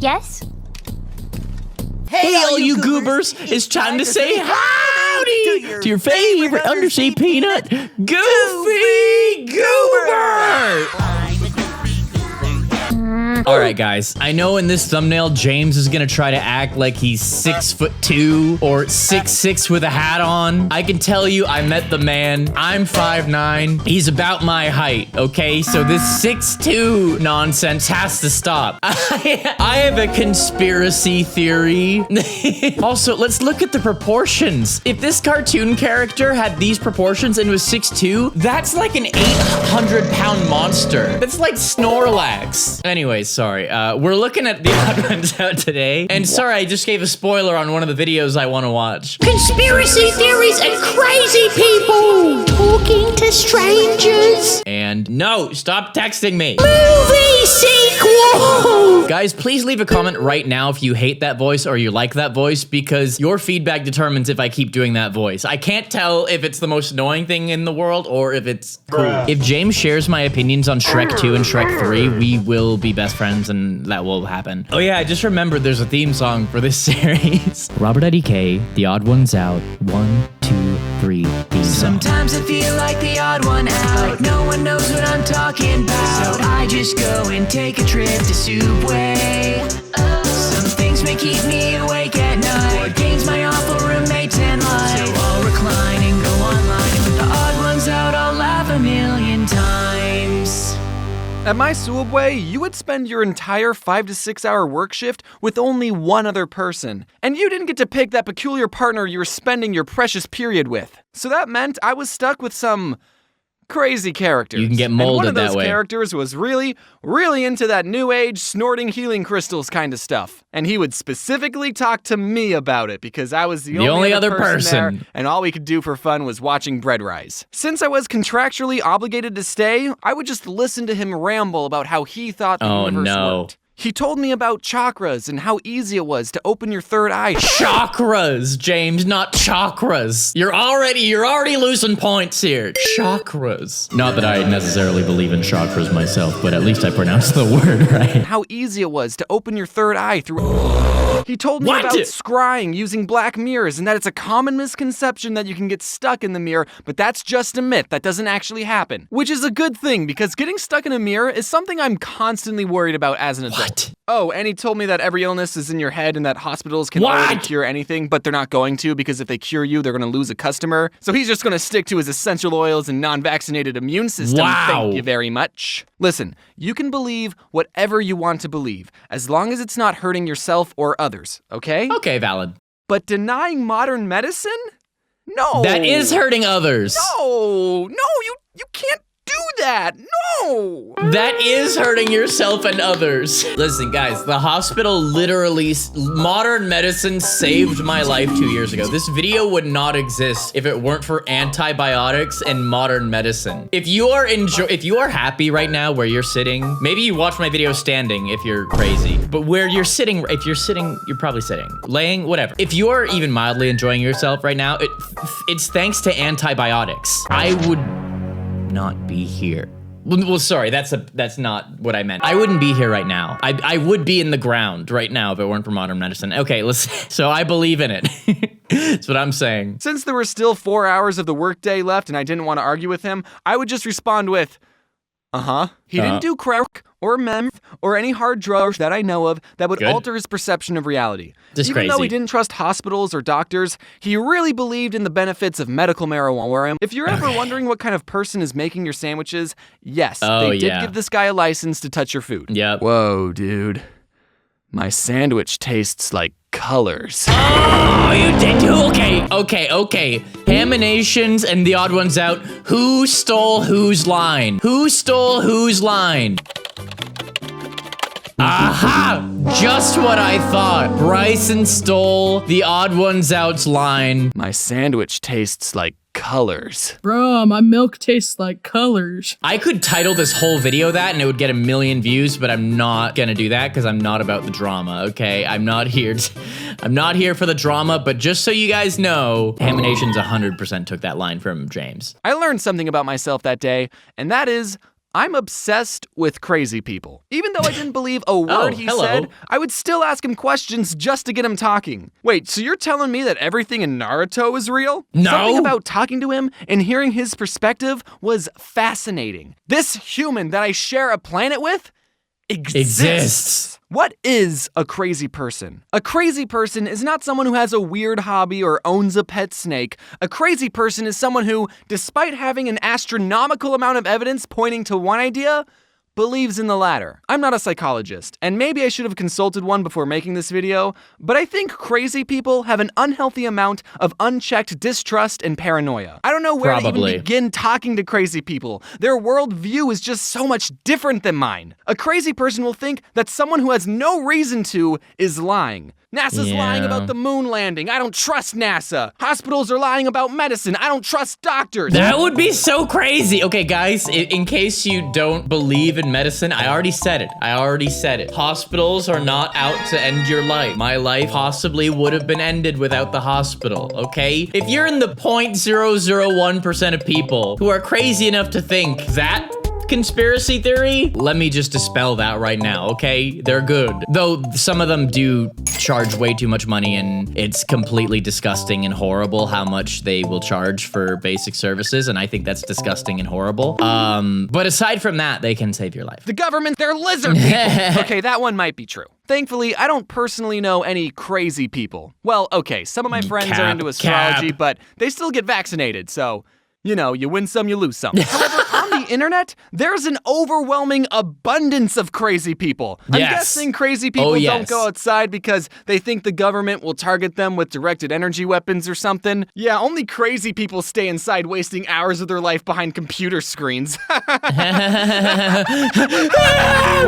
Yes? Hey, all you goobers! It's time to say howdy to your favorite undersea peanut, Goofy Goober! Alright guys, I know in this thumbnail, James is gonna try to act like he's 6'2" or 6'6" with a hat on. I can tell you, I met the man. I'm 5'9". He's about my height, okay? So this 6'2" nonsense has to stop. I have a conspiracy theory. Also, let's look at the proportions. If this cartoon character had these proportions and was 6'2", that's like an 800-pound monster. That's like Snorlax. Anyways, sorry. We're looking at The Odd Ones Out today. And sorry, I just gave a spoiler on one of the videos I want to watch. Conspiracy theories and crazy people talking to strangers. And no, stop texting me. Movie sequel. Guys, please leave a comment right now if you hate that voice or you like that voice, because your feedback determines if I keep doing that voice. I can't tell if it's the most annoying thing in the world or if it's cool. If James shares my opinions on Shrek 2 and Shrek 3, we will be best friends and that will happen. Oh yeah, I just remembered there's a theme song for this series. RobertIDK, The Odd Ones Out, 1, 2, 3, theme song. Sometimes I feel like the odd one out. No one knows what I'm talking about. So I just go and take a trip to Subway. Some things may keep me awake at night. Board games, my awful roommates and life. So I'll recline and go online. And with the odd ones out, I'll laugh a million times. At my Subway, you would spend your entire 5 to 6 hour work shift with only one other person. And you didn't get to pick that peculiar partner you were spending your precious period with. So that meant I was stuck with some crazy characters. You can get molded that way. And one of those characters was really into that new age snorting healing crystals kind of stuff. And he would specifically talk to me about it because I was the only other person there, and all we could do for fun was watching bread rise. Since I was contractually obligated to stay, I would just listen to him ramble about how he thought the universe worked. He told me about chakras and how easy it was to open your third eye. Chakras, James, not chakras. You're already losing points here. Chakras. Not that I necessarily believe in chakras myself, but at least I pronounced the word right. How easy it was to open your third eye through... He told me about scrying using black mirrors and that it's a common misconception that you can get stuck in the mirror, but that's just a myth. That doesn't actually happen. Which is a good thing because getting stuck in a mirror is something I'm constantly worried about as an adult. Oh, and he told me that every illness is in your head and that hospitals can already cure anything, but they're not going to because if they cure you, they're going to lose a customer. So he's just going to stick to his essential oils and non-vaccinated immune system. Thank you very much. Listen, you can believe whatever you want to believe, as long as it's not hurting yourself or others, okay? Okay, valid. But denying modern medicine? No. That is hurting others. No, you can't do that. No. That is hurting yourself and others. Listen, guys, the hospital literally, modern medicine saved my life 2 years ago. This video would not exist if it weren't for antibiotics and modern medicine. If you are happy right now where you're sitting, maybe you watch my video standing if you're crazy, but where you're sitting, if you're sitting, you're probably sitting, laying, whatever. If you are even mildly enjoying yourself right now, it's thanks to antibiotics. I would not be here. Well, sorry, that's not what I meant. I wouldn't be here right now. I would be in the ground right now if it weren't for modern medicine. Okay, listen, so I believe in it. That's what I'm saying. Since there were still 4 hours of the workday left and I didn't want to argue with him, I would just respond with, He didn't do crack or meth or any hard drugs that I know of that would alter his perception of reality. Even though he didn't trust hospitals or doctors, he really believed in the benefits of medical marijuana. If you're ever wondering what kind of person is making your sandwiches, yes, they did give this guy a license to touch your food. Yep. Whoa, dude. My sandwich tastes like colors. Oh, you did too? Okay. Haminations and The Odd Ones Out. Who stole whose line? Who stole whose line? Aha! Just what I thought. Bryson stole The Odd Ones Out's line. My sandwich tastes like colors. Bro, my milk tastes like colors. I could title this whole video that and it would get 1 million views, but I'm not gonna do that because I'm not about the drama, okay? I'm not here for the drama, but just so you guys know, Haminations 100% took that line from James. I learned something about myself that day, and that is, I'm obsessed with crazy people. Even though I didn't believe a word he said, I would still ask him questions just to get him talking. Wait, so you're telling me that everything in Naruto is real? No. Something about talking to him and hearing his perspective was fascinating. This human that I share a planet with exists. What is a crazy person? A crazy person is not someone who has a weird hobby or owns a pet snake. A crazy person is someone who, despite having an astronomical amount of evidence pointing to one idea, believes in the latter. I'm not a psychologist, and maybe I should have consulted one before making this video, but I think crazy people have an unhealthy amount of unchecked distrust and paranoia. I don't know where to even begin talking to crazy people. Their worldview is just so much different than mine. A crazy person will think that someone who has no reason to is lying. NASA's lying about the moon landing. I don't trust NASA. Hospitals are lying about medicine. I don't trust doctors. That would be so crazy. Okay, guys, in case you don't believe in medicine, I already said it. Hospitals are not out to end your life. My life possibly would have been ended without the hospital, okay? If you're in the 0.001% of people who are crazy enough to think that conspiracy theory, let me just dispel that right now, okay? They're good. Though some of them do charge way too much money, and it's completely disgusting and horrible how much they will charge for basic services, and I think that's disgusting and horrible. But aside from that, they can save your life. The government, they're lizard people. Okay, that one might be true. Thankfully, I don't personally know any crazy people. Well, okay, some of my friends are into astrology, but they still get vaccinated, so, you know, you win some, you lose some. However, on the internet, there's an overwhelming abundance of crazy people. I'm guessing crazy people don't go outside because they think the government will target them with directed energy weapons or something. Yeah, only crazy people stay inside wasting hours of their life behind computer screens. One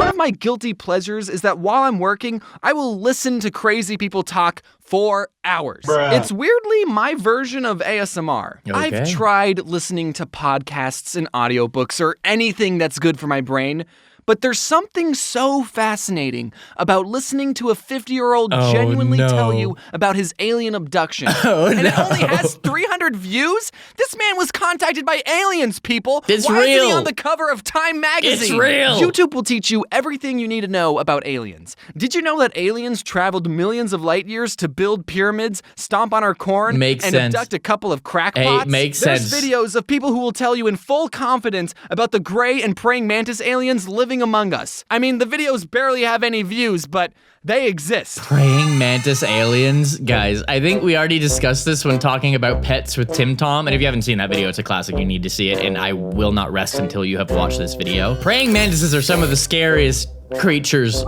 of my guilty pleasures is that while I'm working, I will listen to crazy people talk for hours. It's weirdly my version of ASMR. Okay. I've tried listening to podcasts and audiobooks or anything that's good for my brain, but there's something so fascinating about listening to a 50-year-old genuinely tell you about his alien abduction. And it only has 300 views? This man was contacted by aliens, people. It's Why real. isn't he on the cover of Time magazine? It's real. YouTube will teach you everything you need to know about aliens. Did you know that aliens traveled millions of light years to build pyramids, stomp on our corn, and abduct a couple of crackpots? There's videos of people who will tell you in full confidence about the gray and praying mantis aliens living among us. I mean, the videos barely have any views, but they exist. Praying mantis aliens? Guys, I think we already discussed this when talking about pets with Tim Tom, and if you haven't seen that video, it's a classic, you need to see it, and I will not rest until you have watched this video. Praying mantises are some of the scariest creatures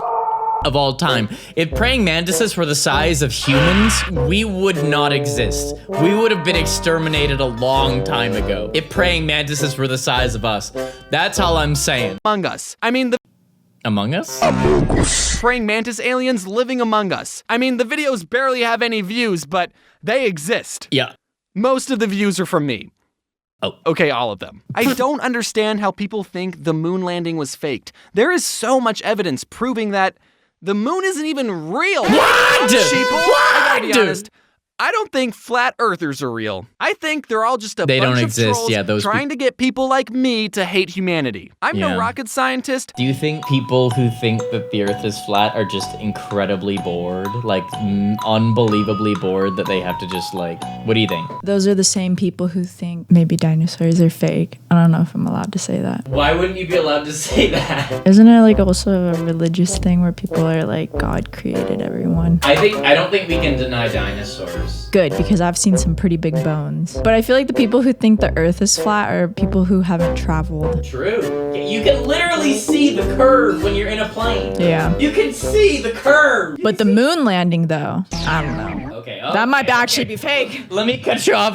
of all time. If praying mantises were the size of humans, we would not exist. We would have been exterminated a long time ago. If praying mantises were the size of us. That's all I'm saying. Among us. I mean, Among Us? Praying mantis aliens living among us. I mean, the videos barely have any views, but they exist. Yeah. Most of the views are from me. Oh. Okay, all of them. I don't understand how people think the moon landing was faked. There is so much evidence proving that the moon isn't even real. What? Sheeple, I gotta be What? honest. I don't think flat earthers are real. I think they're all just a bunch of trolls trying to get people like me to hate humanity. I'm no rocket scientist. Do you think people who think that the earth is flat are just incredibly bored? Like, unbelievably bored that they have to just like, what do you think? Those are the same people who think maybe dinosaurs are fake. I don't know if I'm allowed to say that. Why wouldn't you be allowed to say that? Isn't it like also a religious thing where people are like, God created everyone? I don't think we can deny dinosaurs. Good, because I've seen some pretty big bones. But I feel like the people who think the earth is flat are people who haven't traveled. True. You can literally see the curve when you're in a plane. Yeah. You can see the curve. But the moon landing though, I don't know. Okay. That might actually be fake. Let me cut you off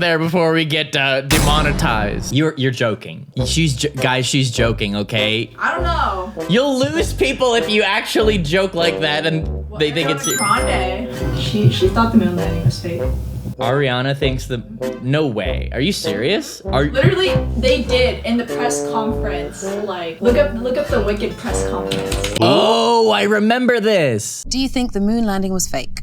there before we get demonetized. You're joking. Guys, she's joking, okay? I don't know. You'll lose people if you actually joke like that and they think it's Grande. She thought the moon landing was fake. Ariana thinks no way. Are you serious? Literally, they did in the press conference. Like, look up the Wicked press conference. Oh, I remember this. Do you think the moon landing was fake?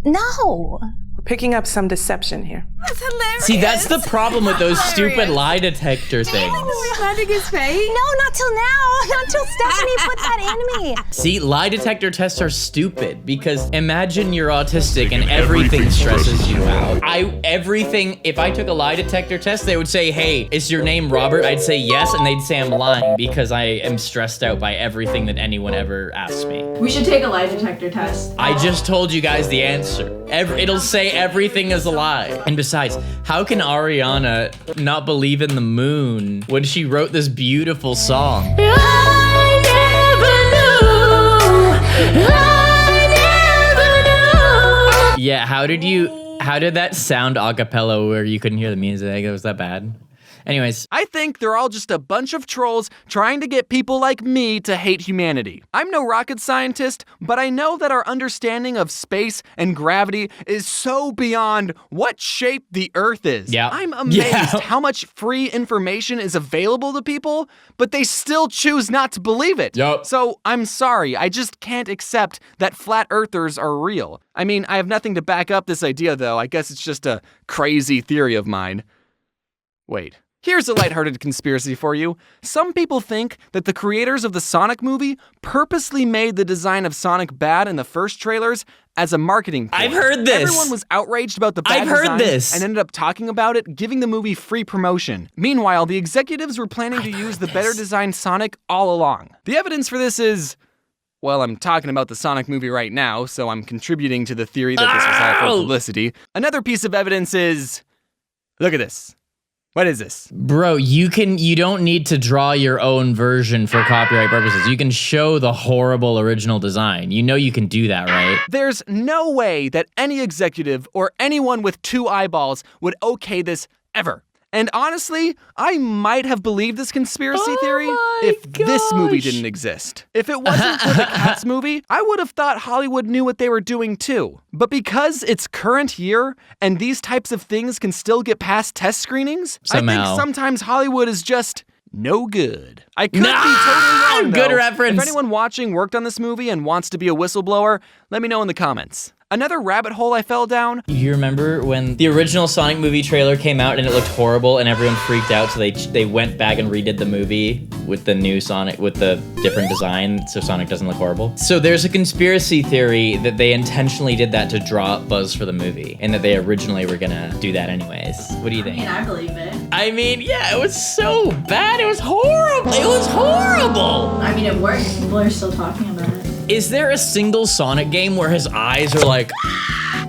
No. picking up some deception here. That's hilarious. See, that's the problem with those stupid lie detector things. Laughing his face? No, not till now. Not till Stephanie put that in me. See, lie detector tests are stupid because imagine you're autistic and everything stresses you out. If I took a lie detector test, they would say, hey, is your name Robert? I'd say yes, and they'd say I'm lying because I am stressed out by everything that anyone ever asks me. We should take a lie detector test. I just told you guys the answer. It'll say everything is a lie. And besides, how can Ariana not believe in the moon when she wrote this beautiful song? I never knew. Yeah, how did that sound a cappella where you couldn't hear the music? Was that bad? Anyways, I think they're all just a bunch of trolls trying to get people like me to hate humanity. I'm no rocket scientist, but I know that our understanding of space and gravity is so beyond what shape the Earth is. Yeah. I'm amazed how much free information is available to people, but they still choose not to believe it. Yup. So I'm sorry, I just can't accept that flat earthers are real. I mean, I have nothing to back up this idea though. I guess it's just a crazy theory of mine. Wait. Here's a lighthearted conspiracy for you. Some people think that the creators of the Sonic movie purposely made the design of Sonic bad in the first trailers as a marketing ploy. I've heard this. Everyone was outraged about the bad design and ended up talking about it, giving the movie free promotion. Meanwhile, the executives were planning to use the better designed Sonic all along. The evidence for this is... Well, I'm talking about the Sonic movie right now, so I'm contributing to the theory that this was all for publicity. Another piece of evidence is... Look at this. What is this? Bro, you don't need to draw your own version for copyright purposes. You can show the horrible original design. You know you can do that, right? There's no way that any executive or anyone with 2 eyeballs would okay this ever. And honestly, I might have believed this conspiracy theory if this movie didn't exist. If it wasn't for the Cats movie, I would have thought Hollywood knew what they were doing too. But because it's current year and these types of things can still get past test screenings, I think sometimes Hollywood is just no good. I could be totally wrong, Good though. reference. If anyone watching worked on this movie and wants to be a whistleblower, let me know in the comments. Another rabbit hole I fell down. You remember when the original Sonic movie trailer came out and it looked horrible and everyone freaked out, so they went back and redid the movie with the new Sonic, with the different design, so Sonic doesn't look horrible. So there's a conspiracy theory that they intentionally did that to draw up buzz for the movie, and that they originally were gonna do that anyways. What do you think? I believe it. I mean, yeah, it was so bad. It was horrible. It was horrible. I mean, it worked. People are still talking about it. Is there a single Sonic game where his eyes are like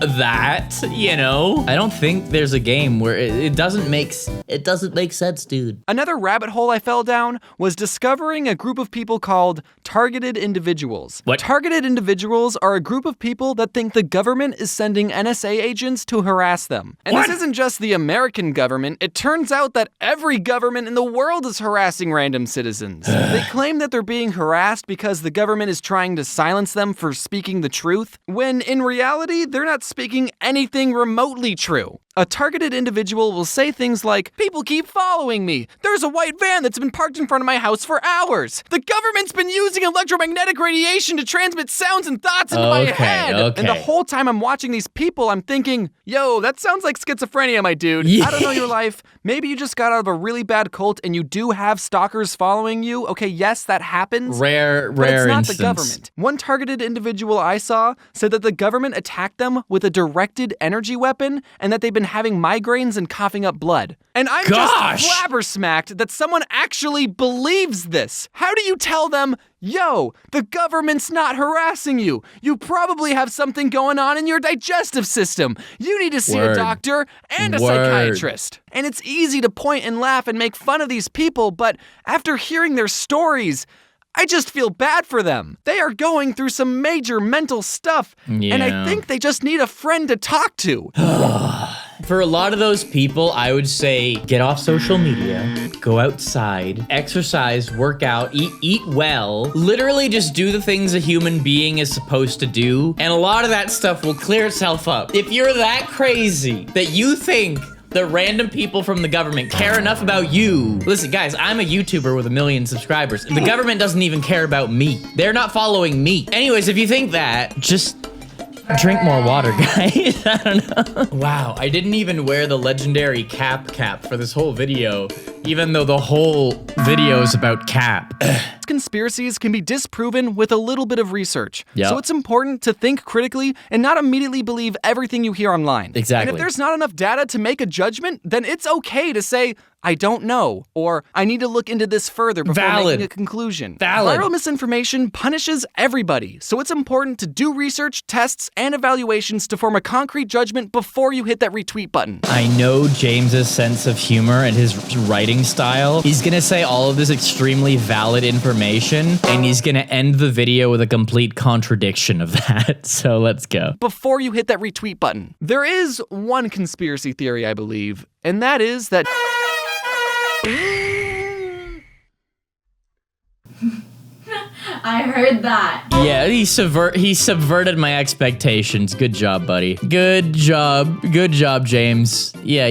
that, you know? I don't think there's a game where it doesn't make sense, dude. Another rabbit hole I fell down was discovering a group of people called targeted individuals. What? Targeted individuals are a group of people that think the government is sending NSA agents to harass them. And this isn't just the American government. It turns out that every government in the world is harassing random citizens. They claim that they're being harassed because the government is trying to silence them for speaking the truth, when in reality, they're not speaking anything remotely true. A targeted individual will say things like, people keep following me. There's a white van that's been parked in front of my house for hours. The government's been using electromagnetic radiation to transmit sounds and thoughts into my head. And the whole time I'm watching these people, I'm thinking, yo, that sounds like schizophrenia, my dude. I don't know your life. Maybe you just got out of a really bad cult and you do have stalkers following you. Okay, yes, that happens. Rare But it's not instance. the government. One targeted individual I saw said that the government attacked them with a directed energy weapon and that they've been having migraines and coughing up blood. And I'm just flabbersmacked that someone actually believes this. How do you tell them, yo, the government's not harassing you. You probably have something going on in your digestive system. You need to see a doctor and a psychiatrist. And it's easy to point and laugh and make fun of these people, but after hearing their stories, I just feel bad for them. They are going through some major mental stuff, and I think they just need a friend to talk to. For a lot of those people, I would say get off social media, go outside, exercise, work out, eat well, literally just do the things a human being is supposed to do, and a lot of that stuff will clear itself up. If you're that crazy that you think the random people from the government care enough about you. Listen, guys, I'm a YouTuber with 1 million subscribers. The government doesn't even care about me. They're not following me. Anyways, if you think that, just Drink more water, guys. I don't know. Wow, I didn't even wear the legendary cap for this whole video, even though the whole video is about cap. Conspiracies can be disproven with a little bit of research. Yep. So it's important to think critically and not immediately believe everything you hear online. Exactly. And if there's not enough data to make a judgment, then it's okay to say, I don't know, or I need to look into this further before making a conclusion. Valid. Viral misinformation punishes everybody, so it's important to do research, tests, and evaluations to form a concrete judgment before you hit that retweet button. I know James's sense of humor and his writing style. He's gonna say all of this extremely valid information, and he's gonna end the video with a complete contradiction of that. So let's go. Before you hit that retweet button, there is one conspiracy theory, I believe, and that is that I heard that. Yeah, he subverted my expectations. Good job, buddy. Good job, James. Yeah.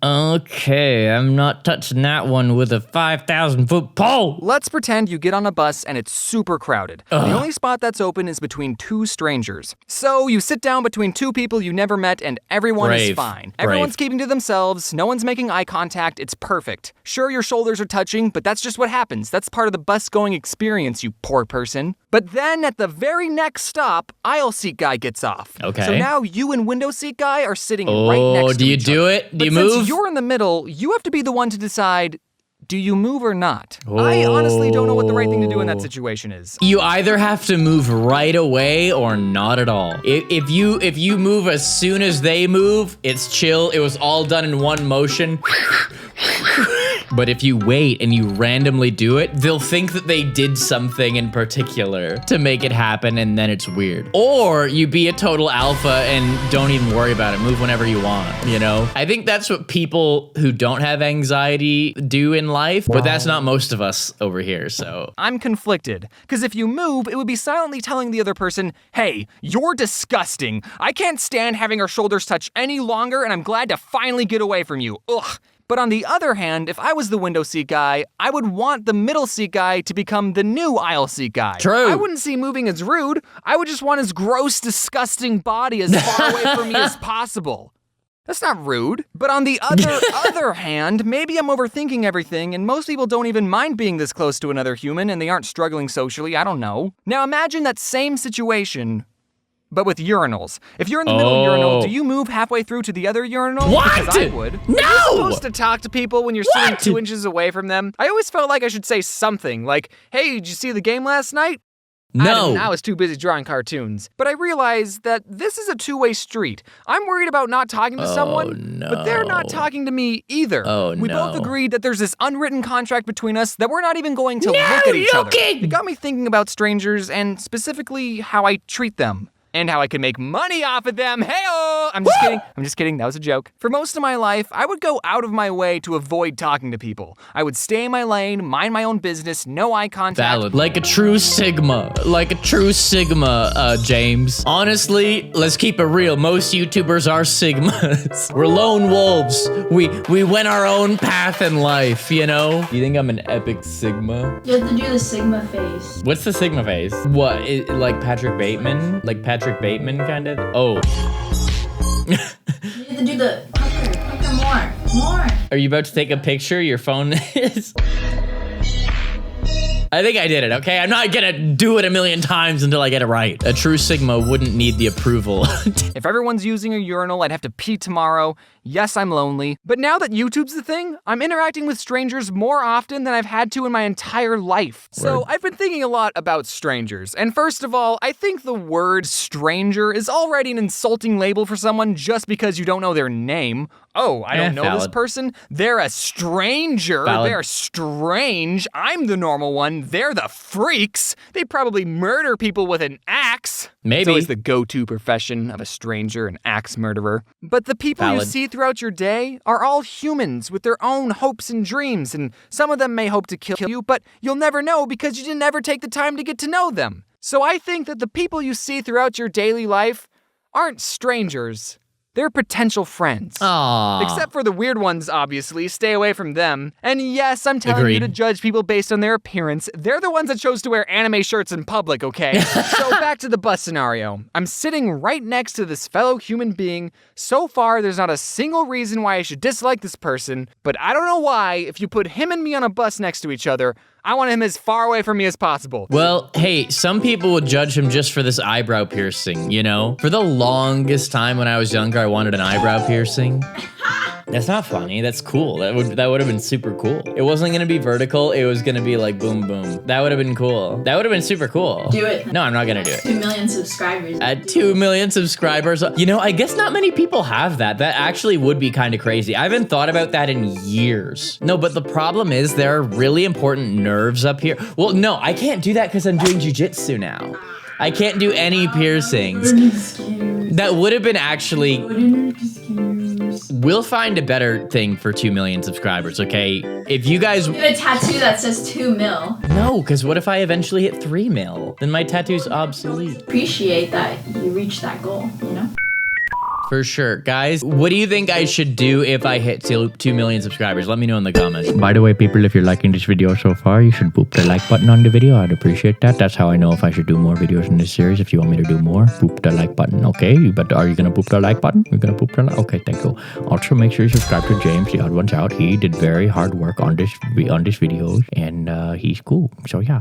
Okay, I'm not touching that one with a 5,000-foot pole. Let's pretend you get on a bus and it's super crowded. The only spot that's open is between two strangers. So you sit down between two people you never met and everyone is fine. Everyone's keeping to themselves, no one's making eye contact, it's perfect. Sure, your shoulders are touching, but that's just what happens. That's part of the bus-going experience, you poor person. But then at the very next stop, aisle seat guy gets off. Okay. So now you and window seat guy are sitting right next to do you each do other. it? Do you But move? since you're in the middle, you have to be the one to decide, do you move or not? I honestly don't know what the right thing to do in that situation is. You either have to move right away or not at all. If you move as soon as they move, it's chill. It was all done in one motion. But if you wait and you randomly do it, they'll think that they did something in particular to make it happen, and then it's weird. Or you be a total alpha and don't even worry about it. Move whenever you want, you know? I think that's what people who don't have anxiety do in life, but that's not most of us over here, so. I'm conflicted, because if you move, it would be silently telling the other person, hey, you're disgusting. I can't stand having our shoulders touch any longer, and I'm glad to finally get away from you. Ugh. But on the other hand, if I was the window seat guy, I would want the middle seat guy to become the new aisle seat guy. True. I wouldn't see moving as rude. I would just want his gross, disgusting body as far away from me as possible. That's not rude. But on the other hand, maybe I'm overthinking everything, and most people don't even mind being this close to another human, and they aren't struggling socially, I don't know. Now imagine that same situation, but with urinals. If you're in the middle urinal, do you move halfway through to the other urinal? What? Because I would. No! Are you supposed to talk to people when you're sitting 2 inches away from them? I always felt like I should say something, like, hey, did you see the game last night? No. I was too busy drawing cartoons. But I realized that this is a two-way street. I'm worried about not talking to someone, but they're not talking to me either. We both agreed that there's this unwritten contract between us that we're not even going to look at each other. It got me thinking about strangers and specifically how I treat them. And how I can make money off of them. Hey-oh! I'm just kidding. That was a joke. For most of my life, I would go out of my way to avoid talking to people. I would stay in my lane, mind my own business, no eye contact. Valid. Like a true Sigma. James. Honestly, let's keep it real. Most YouTubers are Sigmas. We're lone wolves. We went our own path in life, you know? You think I'm an epic Sigma? You have to do the Sigma face. What's the Sigma face? What, like Patrick Bateman? Like Patrick Bateman, kind of? Oh. You have to do the pucker more. Are you about to take a picture? Your phone is... I think I did it, okay? I'm not gonna do it a million times until I get it right. A true Sigma wouldn't need the approval. If everyone's using a urinal, I'd have to pee tomorrow. Yes, I'm lonely. But now that YouTube's the thing, I'm interacting with strangers more often than I've had to in my entire life. So I've been thinking a lot about strangers. And first of all, I think the word stranger is already an insulting label for someone just because you don't know their name. Oh, I don't know this person. They're a stranger. They're strange. I'm the normal one. They're the freaks. They probably murder people with an axe. Maybe. It's always the go-to profession of a stranger, an axe murderer. But the people you see throughout your day are all humans with their own hopes and dreams, and some of them may hope to kill you, but you'll never know because you didn't ever take the time to get to know them. So I think that the people you see throughout your daily life aren't strangers. They're potential friends. Aww. Except for the weird ones, obviously. Stay away from them. And yes, I'm telling you to judge people based on their appearance. They're the ones that chose to wear anime shirts in public, okay? So back to the bus scenario. I'm sitting right next to this fellow human being. So far, there's not a single reason why I should dislike this person, but I don't know why, if you put him and me on a bus next to each other, I want him as far away from me as possible. Well, hey, some people would judge him just for this eyebrow piercing, you know? For the longest time when I was younger, I wanted an eyebrow piercing. That's not funny. That's cool. That would have been super cool. It wasn't gonna be vertical. It was gonna be like boom, boom. That would have been cool. That would have been super cool. Do it. No, I'm not gonna do it. 2 million subscribers. At 2 million subscribers, you know, I guess not many people have that. That actually would be kind of crazy. I haven't thought about that in years. No, but the problem is there are really important nerves up here. Well, no, I can't do that because I'm doing jujitsu now. I can't do any piercings. That would have been actually... We'll find a better thing for 2 million subscribers, okay? If you guys... You have a tattoo that says 2 mil. No, because what if I eventually hit 3 mil? Then my tattoo's obsolete. Appreciate that you reached that goal, you know? For sure. Guys, what do you think I should do if I hit 2 million subscribers? Let me know in the comments. By the way, people, if you're liking this video so far, you should boop the like button on the video. I'd appreciate that. That's how I know if I should do more videos in this series. If you want me to do more, boop the like button, okay? But are you going to boop the like button? You're going to boop the like? Okay, thank you. Also, make sure you subscribe to James, the odd ones out. He did very hard work on this video, and he's cool. So, yeah.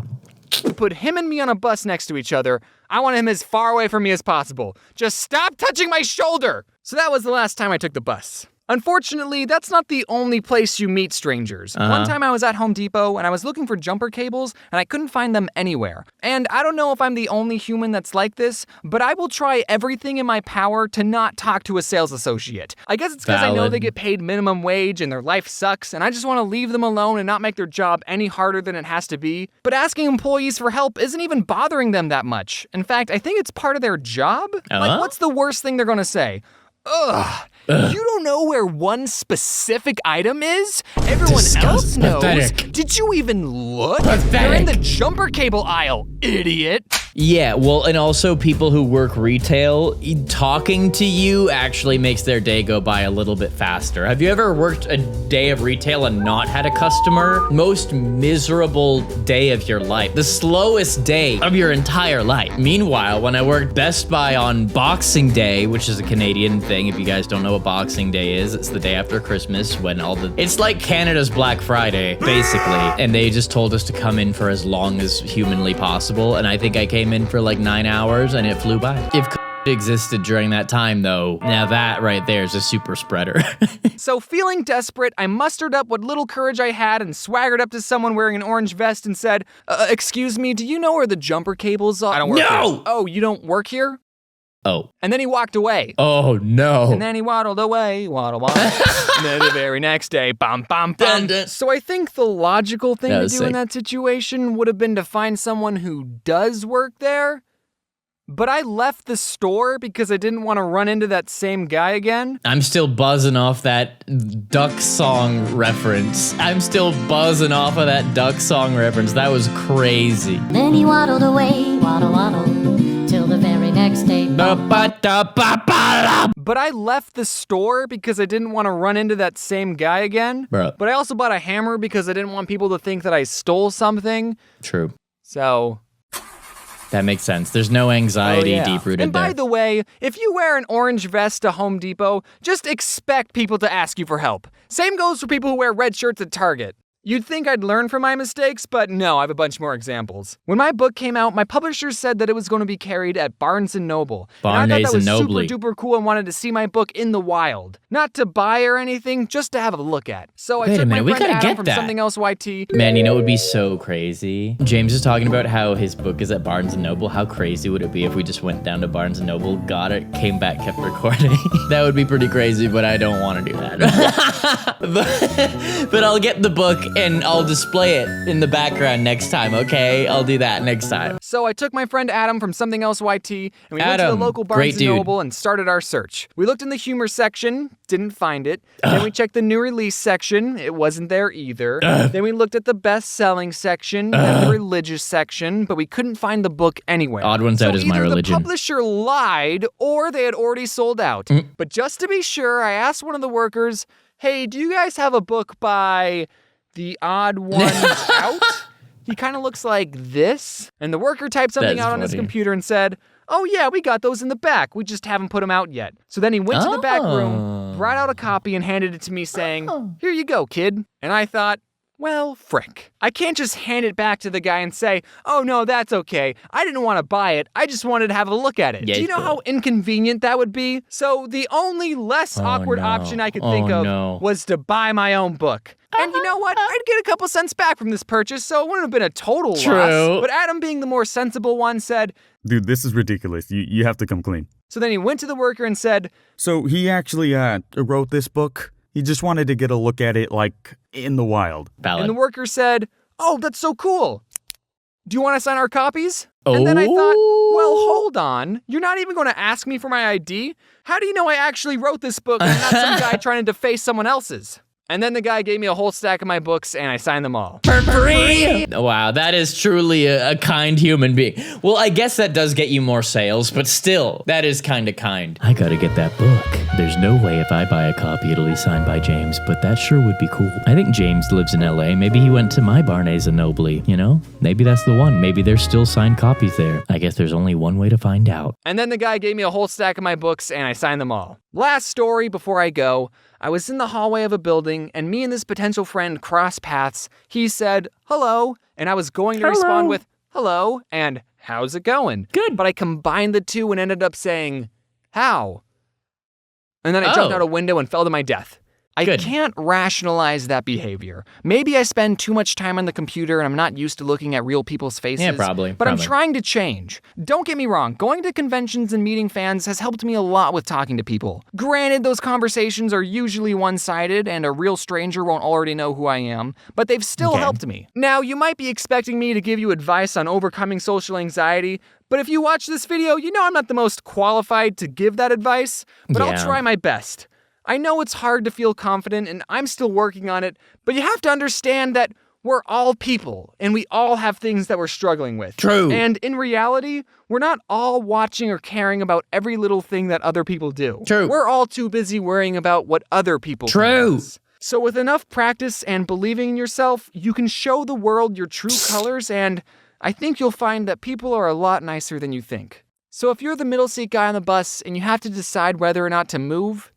Put him and me on a bus next to each other. I want him as far away from me as possible. Just stop touching my shoulder! So that was the last time I took the bus. Unfortunately, that's not the only place you meet strangers. One time I was at Home Depot and I was looking for jumper cables and I couldn't find them anywhere. And I don't know if I'm the only human that's like this, but I will try everything in my power to not talk to a sales associate. I guess it's because I know they get paid minimum wage and their life sucks and I just want to leave them alone and not make their job any harder than it has to be. But asking employees for help isn't even bothering them that much. In fact, I think it's part of their job. Like, what's the worst thing they're gonna say? Ugh. You don't know where one specific item is? Everyone else knows. Pathetic. Did you even look? Pathetic. They're in the jumper cable aisle, idiot. Yeah, well, and also people who work retail, talking to you actually makes their day go by a little bit faster. Have you ever worked a day of retail and not had a customer? Most miserable day of your life. The slowest day of your entire life. Meanwhile, when I worked Best Buy on Boxing Day, which is a Canadian thing, if you guys don't know what Boxing Day is, it's the day after Christmas when it's like Canada's Black Friday, basically. And they just told us to come in for as long as humanly possible. And I think I came in for like 9 hours and it flew by. If existed during that time though, now that right there is a super spreader. So feeling desperate, I mustered up what little courage I had and swaggered up to someone wearing an orange vest and said, excuse me, do you know where the jumper cables are? I don't work here. Oh, you don't work here? Oh. And then he walked away. Oh, no. And then he waddled away, waddle. And then the very next day, bum, bum, bum. So I think the logical thing to do in that situation would have been to find someone who does work there. But I left the store because I didn't want to run into that same guy again. I'm still buzzing off that duck song reference. I'm still buzzing off of that duck song reference. That was crazy. Then he waddled away, waddle, waddle, till the very next day. But I left the store because I didn't want to run into that same guy again. Bro. But I also bought a hammer because I didn't want people to think that I stole something. True. So... that makes sense. There's no anxiety deep-rooted there. And by the way, if you wear an orange vest to Home Depot, just expect people to ask you for help. Same goes for people who wear red shirts at Target. You'd think I'd learn from my mistakes, but no, I have a bunch more examples. When my book came out, my publisher said that it was going to be carried at Barnes & Noble. And I thought that was super duper cool and wanted to see my book in the wild. Not to buy or anything, just to have a look at. So I took my friend Adam from Something Else YT. Man, you know what would be so crazy? James is talking about how his book is at Barnes & Noble. How crazy would it be if we just went down to Barnes & Noble, got it, came back, kept recording? That would be pretty crazy, but I don't want to do that. but I'll get the book and I'll display it in the background next time, okay? I'll do that next time. So I took my friend Adam from Something Else YT, and we went to the local Barnes & Noble and started our search. We looked in the humor section, didn't find it. Then we checked the new release section, it wasn't there either. Then we looked at the best-selling section, and the religious section, but we couldn't find the book anywhere. Odd Ones Out is my religion. The publisher lied, or they had already sold out. But just to be sure, I asked one of the workers, hey, do you guys have a book by The Odd Ones Out? He kind of looks like this. And the worker typed something out on his computer and said, oh yeah, we got those in the back. We just haven't put them out yet. So then he went to the back room, brought out a copy and handed it to me saying, here you go, kid. And I thought, well, frick. I can't just hand it back to the guy and say, oh no, that's okay. I didn't want to buy it. I just wanted to have a look at it. Yeah, do you know how inconvenient that would be? So the only less awkward option I could think of was to buy my own book. And you know what? I'd get a couple cents back from this purchase, so it wouldn't have been a total loss. But Adam, being the more sensible one, said, dude, this is ridiculous. You have to come clean. So then he went to the worker and said, so he actually wrote this book? He just wanted to get a look at it, like, in the wild. And the worker said, oh, that's so cool. Do you want to sign our copies? And then I thought, well, hold on. You're not even going to ask me for my ID? How do you know I actually wrote this book and not some guy trying to deface someone else's? And then the guy gave me a whole stack of my books, and I signed them all. For free! Wow, that is truly a kind human being. Well, I guess that does get you more sales, but still, that is kind of kind. I gotta get that book. There's no way if I buy a copy it'll be signed by James, but that sure would be cool. I think James lives in LA. Maybe he went to my Barnes & Noble, you know? Maybe that's the one. Maybe there's still signed copies there. I guess there's only one way to find out. And then the guy gave me a whole stack of my books, and I signed them all. Last story before I go. I was in the hallway of a building, and me and this potential friend crossed paths. He said, hello, and I was going to respond with, hello, and how's it going? Good. But I combined the two and ended up saying, how? And then I jumped out a window and fell to my death. I can't rationalize that behavior. Maybe I spend too much time on the computer and I'm not used to looking at real people's faces. Yeah, probably. But I'm trying to change. Don't get me wrong, going to conventions and meeting fans has helped me a lot with talking to people. Granted, those conversations are usually one-sided and a real stranger won't already know who I am, but they've still helped me. Now, you might be expecting me to give you advice on overcoming social anxiety, but if you watch this video, you know I'm not the most qualified to give that advice, but I'll try my best. I know it's hard to feel confident, and I'm still working on it, but you have to understand that we're all people, and we all have things that we're struggling with. True. And in reality, we're not all watching or caring about every little thing that other people do. True. We're all too busy worrying about what other people think of us. So with enough practice and believing in yourself, you can show the world your true colors, and I think you'll find that people are a lot nicer than you think. So if you're the middle seat guy on the bus and you have to decide whether or not to move,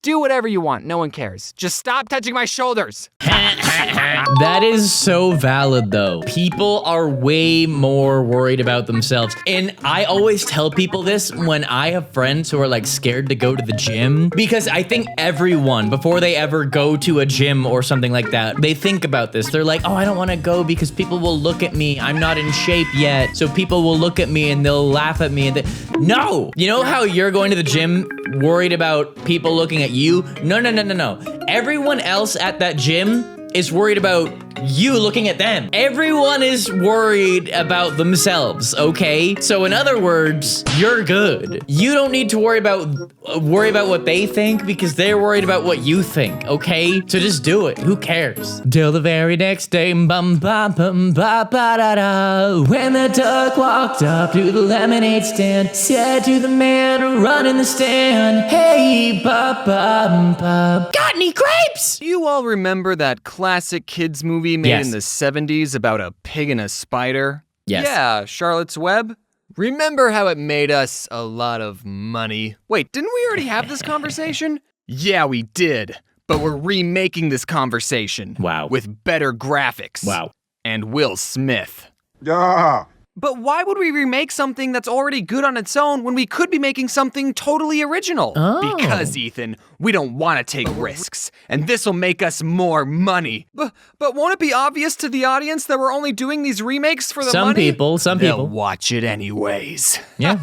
do whatever you want. No one cares. Just stop touching my shoulders. That is so valid, though. People are way more worried about themselves. And I always tell people this when I have friends who are like scared to go to the gym, because I think everyone, before they ever go to a gym or something like that, they think about this. They're like, oh, I don't want to go because people will look at me. I'm not in shape yet. So people will look at me and they'll laugh at me. And no! You know how you're going to the gym worried about people looking at you? No. Everyone else at that gym is worried about you looking at them. Everyone is worried about themselves, okay? So in other words, you're good. You don't need to worry about what they think because they're worried about what you think, okay? So just do it. Who cares? Till the very next day, bum ba bum ba ba da da. When the duck walked up to the lemonade stand, said to the man running the stand, hey, ba ba ba. Got any grapes? You all remember that classic kids movie made in the 70s about a pig and a spider? Yes. Yeah, Charlotte's Web. Remember how it made us a lot of money? Wait, didn't we already have this conversation? Yeah, we did. But we're remaking this conversation. Wow. With better graphics. Wow. And Will Smith. Yeah. But why would we remake something that's already good on its own when we could be making something totally original? Oh. Because, Ethan, we don't want to take risks, and this'll make us more money. But won't it be obvious to the audience that we're only doing these remakes for the money? Some They'll people. watch it anyways. Yeah.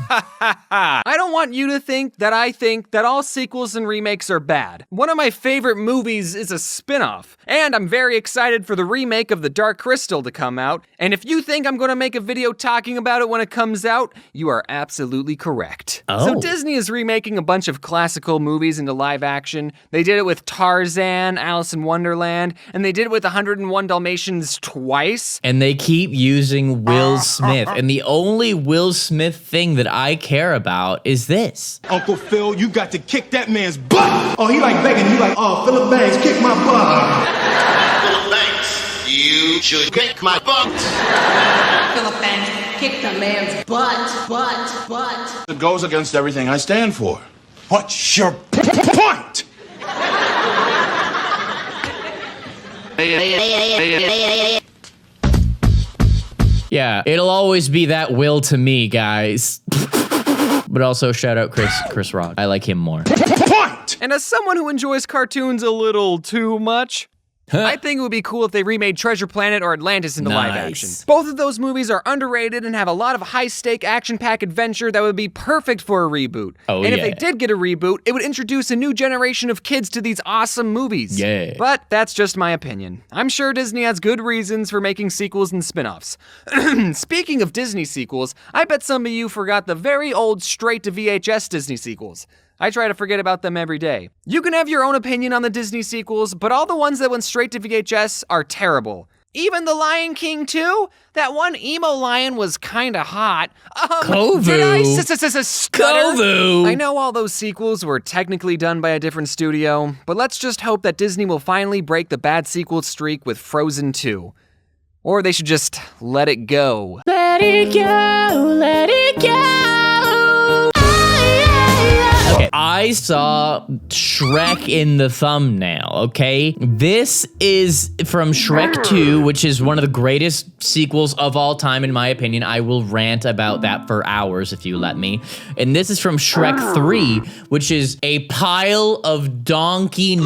I don't want you to think that I think that all sequels and remakes are bad. One of my favorite movies is a spin-off, and I'm very excited for the remake of The Dark Crystal to come out, and if you think I'm gonna make a video talking about it when it comes out, you are absolutely correct. Oh. So Disney is remaking a bunch of classical movies into live action. They did it with Tarzan, Alice in Wonderland, and they did it with 101 Dalmatians twice. And they keep using Will Smith. And the only Will Smith thing that I care about is this. Uncle Phil, you got to kick that man's butt. Oh, he like begging. You like, oh, Philip Banks, kick my butt. Philip Banks, you should kick my butt. Philip Banks, kick the man's butt. It goes against everything I stand for. What's your point? Yeah, it'll always be that Will to me, guys. But also shout out Chris Rock. I like him more. Point! And as someone who enjoys cartoons a little too much, I think it would be cool if they remade Treasure Planet or Atlantis into live action. Both of those movies are underrated and have a lot of high-stake, action-packed adventure that would be perfect for a reboot. Oh, and if they did get a reboot, it would introduce a new generation of kids to these awesome movies. Yeah. But that's just my opinion. I'm sure Disney has good reasons for making sequels and spin-offs. Speaking of Disney sequels, I bet some of you forgot the very old straight-to-VHS Disney sequels. I try to forget about them every day. You can have your own opinion on the Disney sequels, but all the ones that went straight to VHS are terrible. Even The Lion King 2? That one emo lion was kinda hot. Kovu. Did I stutter? Kovu. I know all those sequels were technically done by a different studio, but let's just hope that Disney will finally break the bad sequel streak with Frozen 2. Or they should just let it go. Let it go, let it go. Okay, I saw Shrek in the thumbnail, okay? This is from Shrek 2, which is one of the greatest sequels of all time, in my opinion. I will rant about that for hours if you let me. And this is from Shrek 3, which is a pile of donkey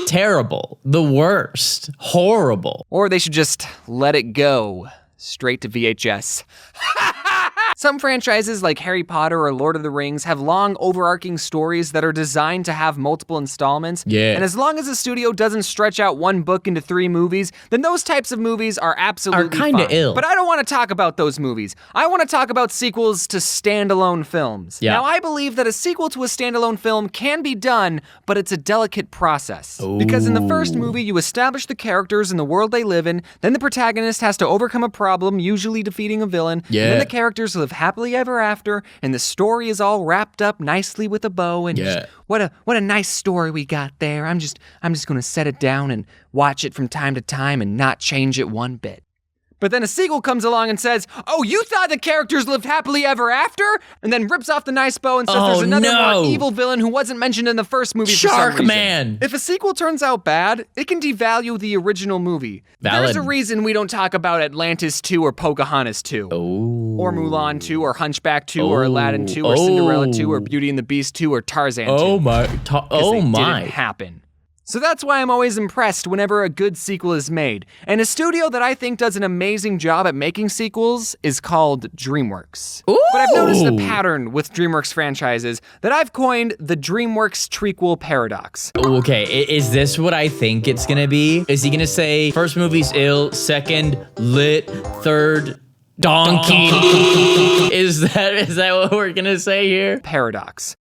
terrible. The worst. Horrible. Or they should just let it go. Straight to VHS. Some franchises like Harry Potter or Lord of the Rings have long overarching stories that are designed to have multiple installments. Yeah. And as long as the studio doesn't stretch out one book into 3 movies, then those types of movies are absolutely kinda fine. ill. But I don't want to talk about those movies. I want to talk about sequels to standalone films. Yeah. Now, I believe that a sequel to a standalone film can be done, but it's a delicate process. Because in the first movie, you establish the characters and the world they live in, then the protagonist has to overcome a problem, usually defeating a villain, Yeah. and then the characters live happily ever after, and the story is all wrapped up nicely with a bow, and Yeah. just, what a nice story we got there. I'm just gonna set it down and watch it from time to time and not change it one bit. But then a sequel comes along and says, oh, you thought the characters lived happily ever after? And then rips off the nice bow and says there's another more evil villain who wasn't mentioned in the first movie for some Shark reason. Man. If a sequel turns out bad, it can devalue the original movie. Valid. There's a reason we don't talk about Atlantis 2 or Pocahontas 2. Or Mulan 2 or Hunchback 2 or Aladdin 2 or Cinderella 2 or Beauty and the Beast 2 or Tarzan 2. Oh my. They didn't happen. So that's why I'm always impressed whenever a good sequel is made. And a studio that I think does an amazing job at making sequels is called DreamWorks. Ooh. But I've noticed a pattern with DreamWorks franchises that I've coined the DreamWorks trequel paradox. Okay, is this what I think it's gonna be? Is he gonna say first movie's ill, second lit, third donkey? Is that what we're gonna say here? Paradox.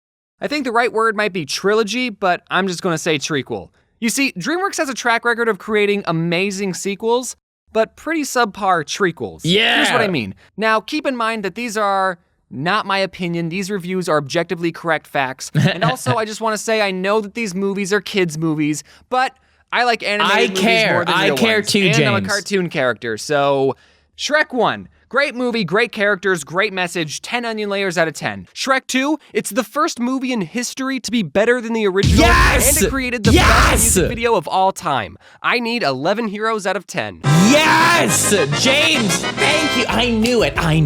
I think the right word might be trilogy, but I'm just gonna say trequel. You see, DreamWorks has a track record of creating amazing sequels, but pretty subpar trequels. Yeah! Here's what I mean. Now, keep in mind that these are not my opinion. These reviews are objectively correct facts. And also, I just wanna say I know that these movies are kids' movies, but I like animated movies more than real I care ones. too, and James. I'm a cartoon character, so Shrek 1. Great movie, great characters, great message, 10 onion layers out of 10. Shrek 2, it's the first movie in history to be better than the original. Yes! And it created the best music video of all time. I need 11 heroes out of 10. Yes! James, thank you. I knew it. I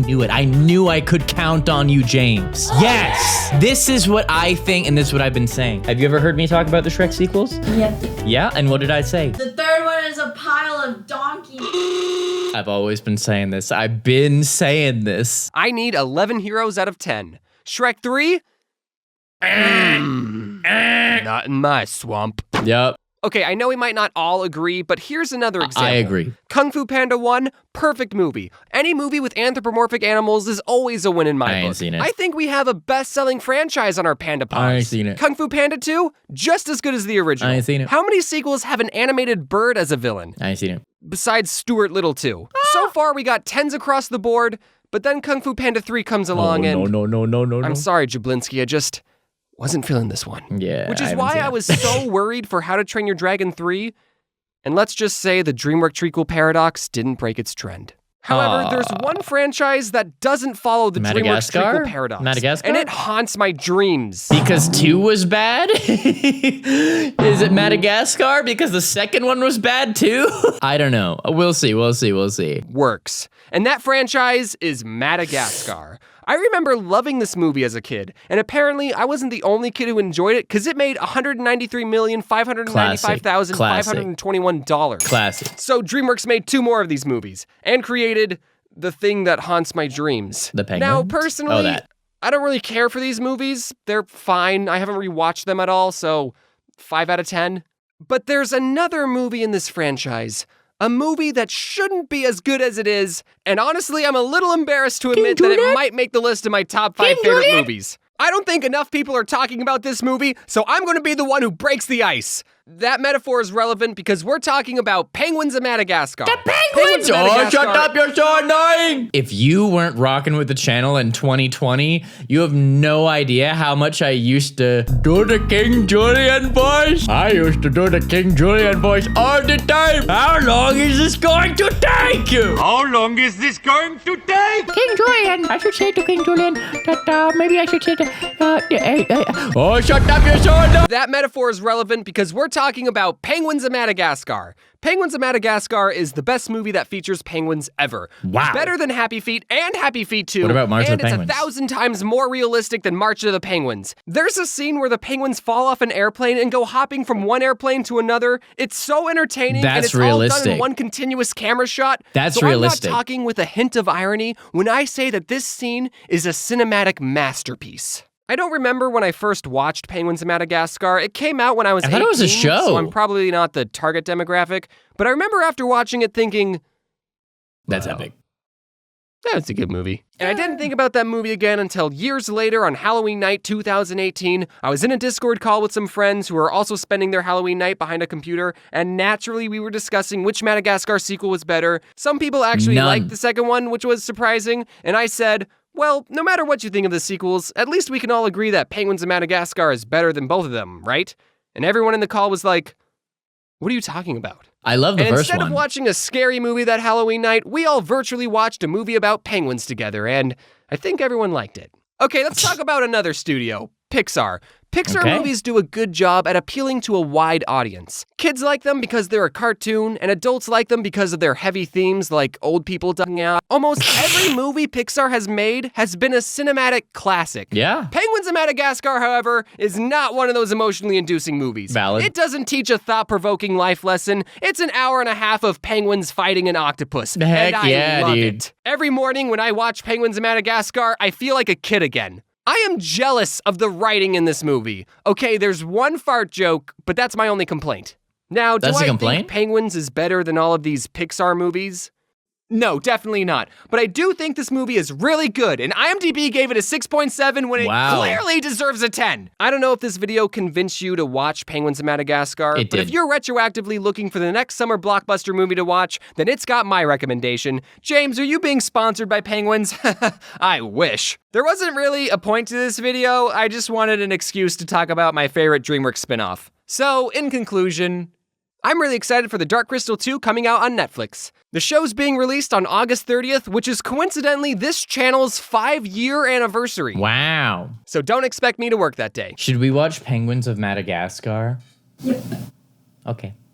knew I could count on you, James. Yes! This is what I think, and this is what I've been saying. Have you ever heard me talk about the Shrek sequels? Yep. Yeah? And what did I say? The third one is a pile of donkeys. I've always been saying this. I've been saying this. I need 11 heroes out of 10. Shrek 3? Not in my swamp. Yep. Okay, I know we might not all agree, but here's another example. I agree. Kung Fu Panda 1, perfect movie. Any movie with anthropomorphic animals is always a win in my book. I ain't seen it. I think we have a best-selling franchise on our Panda Pods. I ain't seen it. Kung Fu Panda 2, just as good as the original. I ain't seen it. How many sequels have an animated bird as a villain? I ain't seen it. Besides Stuart Little 2. So far, we got 10s across the board, but then Kung Fu Panda 3 comes along and... No. I'm sorry, Jablinski, I just wasn't feeling this one. Yeah, Which is why I was so worried for How to Train Your Dragon 3, and let's just say the DreamWorks trequel paradox didn't break its trend. However, there's one franchise that doesn't follow the DreamWorks trequel paradox. Madagascar? And it haunts my dreams. Because 2 was bad? Is it Madagascar? Because the second one was bad too? I don't know. We'll see. Works. And that franchise is Madagascar. I remember loving this movie as a kid, and apparently I wasn't the only kid who enjoyed it because it made $193,595,521. Classic. So DreamWorks made 2 more of these movies and created the thing that haunts my dreams. The Penguins? Now, personally, I don't really care for these movies. They're fine. I haven't rewatched them at all, so 5 out of 10. But there's another movie in this franchise. A movie that shouldn't be as good as it is, and honestly, I'm a little embarrassed to admit that it might make the list of my top 5 favorite movies. I don't think enough people are talking about this movie, so I'm going to be the one who breaks the ice. That metaphor is relevant because we're talking about Penguins of Madagascar. The Penguins! Oh, shut up, you're so annoying! If you weren't rocking with the channel in 2020, you have no idea how much I used to do the King Julian voice. I used to do the King Julian voice all the time. How long is this going to take? How long is this going to take? King Julian! I should say to King Julian that maybe I should say oh, shut up, you're so annoying! That metaphor is relevant because we're talking about Penguins of Madagascar. Penguins of Madagascar is the best movie that features penguins ever. Wow. Better than Happy Feet and Happy Feet 2. What about March of the Penguins? Penguins? And it's 1,000 times more realistic than March of the Penguins. There's a scene where the penguins fall off an airplane and go hopping from one airplane to another. It's so entertaining and it's all done in one continuous camera shot. That's so realistic. I'm not talking with a hint of irony when I say that this scene is a cinematic masterpiece. I don't remember when I first watched Penguins of Madagascar. It came out when I was 18, I thought it was a show. So I'm probably not the target demographic. But I remember after watching it thinking, that's epic. That's a good movie. And I didn't think about that movie again until years later on Halloween night 2018. I was in a Discord call with some friends who were also spending their Halloween night behind a computer, and naturally we were discussing which Madagascar sequel was better. Some people actually liked the second one, which was surprising, and I said, well, no matter what you think of the sequels, at least we can all agree that Penguins of Madagascar is better than both of them, right? And everyone in the call was like, what are you talking about? I love the first Instead one. of watching a scary movie that Halloween night, we all virtually watched a movie about penguins together, and I think everyone liked it. Okay, let's talk about another studio, Pixar. Pixar movies do a good job at appealing to a wide audience. Kids like them because they're a cartoon, and adults like them because of their heavy themes like old people ducking out. Almost every movie Pixar has made has been a cinematic classic. Yeah. Penguins of Madagascar, however, is not one of those emotionally inducing movies. Valid. It doesn't teach a thought-provoking life lesson. It's an hour and a half of penguins fighting an octopus. Heck and I yeah, love dude. it. Every morning when I watch Penguins of Madagascar, I feel like a kid again. I am jealous of the writing in this movie. Okay, there's one fart joke, but that's my only complaint. Now, do I think Penguins is better than all of these Pixar movies? No, definitely not. But I do think this movie is really good, and IMDb gave it a 6.7 when it clearly deserves a 10. I don't know if this video convinced you to watch Penguins of Madagascar, but if you're retroactively looking for the next summer blockbuster movie to watch, then it's got my recommendation. James, are you being sponsored by Penguins? I wish. There wasn't really a point to this video, I just wanted an excuse to talk about my favorite DreamWorks spinoff. So, in conclusion, I'm really excited for The Dark Crystal 2 coming out on Netflix. The show's being released on August 30th, which is coincidentally this channel's 5-year anniversary. Wow. So don't expect me to work that day. Should we watch Penguins of Madagascar? Yep. Okay.